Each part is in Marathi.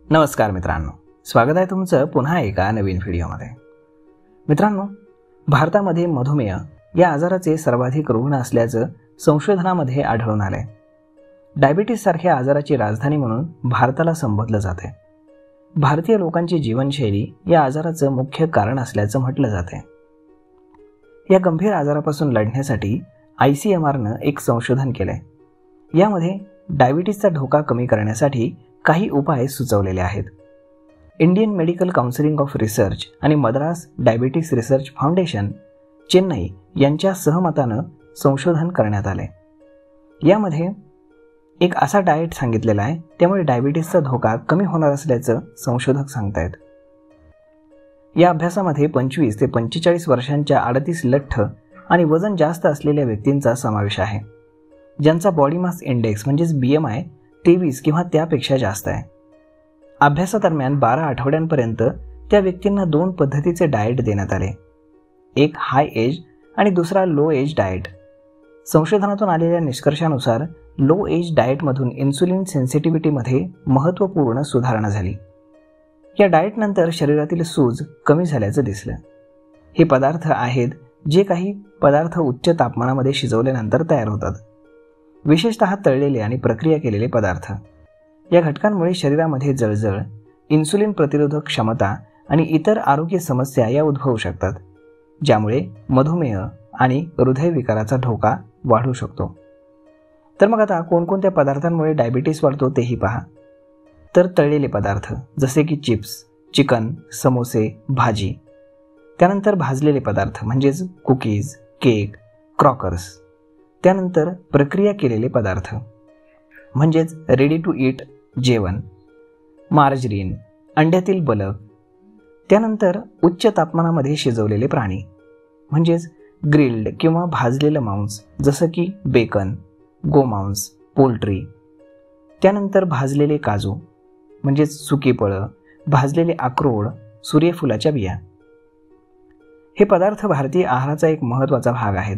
नमस्कार मित्रांनो, स्वागत आहे तुमचं पुन्हा एका नवीन व्हिडिओमध्ये। मित्रांनो, भारतामध्ये मधुमेह या आजाराचे सर्वाधिक रुग्ण असल्याचं संशोधनामध्ये आढळून आलंय। डायबिटीस सारख्या आजाराची राजधानी म्हणून भारताला संबोधलं जाते। भारतीय लोकांची जीवनशैली या आजाराचं मुख्य कारण असल्याचं म्हटलं जाते। या गंभीर आजारापासून लढण्यासाठी ICMRनं एक संशोधन केलंय। यामध्ये डायबिटीसचा धोका कमी करण्यासाठी काही उपाय सुचवलेले आहेत। Indian medical council of research आणि Madras diabetes research foundation Chennai यांच्या सहमतानं संशोधन करण्यात आले। यामध्ये एक असा डाएट सांगितलेला आहे, त्यामुळे डायबिटीसचा धोका कमी होणार असल्याचं संशोधक सांगतायत। या अभ्यासामध्ये 25 ते 45 वर्षांच्या 38 लठ्ठ आणि वजन जास्त असलेल्या व्यक्तींचा समावेश आहे, ज्यांचा बॉडी मास इंडेक्स म्हणजेच BMI 23 किंवा त्यापेक्षा जास्त आहे। अभ्यासादरम्यान 12 आठवड्यांपर्यंत त्या व्यक्तींना 2 पद्धतीचे डाएट देण्यात आले, एक हाय एज आणि दुसरा लो एज डाएट। संशोधनातून आलेल्या निष्कर्षानुसार लो एज डाएटमधून इन्सुलिन सेन्सिटिव्हिटीमध्ये महत्त्वपूर्ण सुधारणा झाली। या डाएटनंतर शरीरातील सूज कमी झाल्याचं दिसलं। हे पदार्थ आहेत जे काही पदार्थ उच्च तापमानामध्ये शिजवल्यानंतर तयार होतात, विशेषतः तळलेले आणि प्रक्रिया केलेले पदार्थ। या घटकांमुळे शरीरामध्ये जळजळ, इन्सुलिन प्रतिरोधक क्षमता आणि इतर आरोग्य समस्या या उद्भवू शकतात, ज्यामुळे मधुमेह आणि हृदयविकाराचा धोका वाढू शकतो। तर मग आता कोणकोणत्या पदार्थांमुळे डायबिटीस वाढतो तेही पहा। तर तळलेले पदार्थ जसे की चिप्स, चिकन, समोसे, भाजी। त्यानंतर भाजलेले पदार्थ म्हणजेच कुकीज, केक, क्रॉकर्स। त्यानंतर प्रक्रिया केलेले पदार्थ म्हणजेच रेडी टू ईट जेवण, मार्जरीन, अंड्यातील बलक। त्यानंतर उच्च तापमानामध्ये शिजवलेले प्राणी म्हणजेच ग्रिल्ड किंवा भाजलेलं मांस जसं की बेकन, गोमांस, पोल्ट्री। त्यानंतर भाजलेले काजू म्हणजेच सुकी फळं, भाजलेले अक्रोड, सूर्यफुलाच्या बिया। हे पदार्थ भारतीय आहाराचा एक महत्त्वाचा भाग आहेत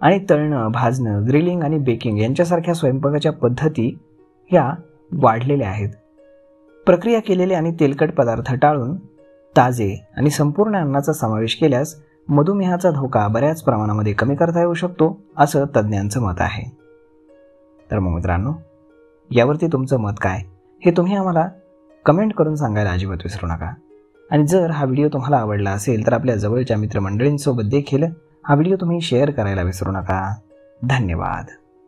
आणि तळणं, भाजणं, ग्रिलिंग आणि बेकिंग यांच्यासारख्या स्वयंपाकाच्या पद्धती या वाढलेल्या आहेत। प्रक्रिया केलेले आणि तेलकट पदार्थ टाळून ताजे आणि संपूर्ण अन्नाचा समावेश केल्यास मधुमेहाचा धोका बऱ्याच प्रमाणामध्ये कमी करता येऊ शकतो, असं तज्ज्ञांचं मत आहे। तर मग मित्रांनो, यावरती तुमचं मत काय हे तुम्ही आम्हाला कमेंट करून सांगायला अजिबात विसरू नका। आणि जर हा व्हिडिओ तुम्हाला आवडला असेल तर आपल्या जवळच्या मित्रमंडळींसोबत देखील हा व्हिडिओ तुम्ही शेअर करायला विसरू नका। धन्यवाद।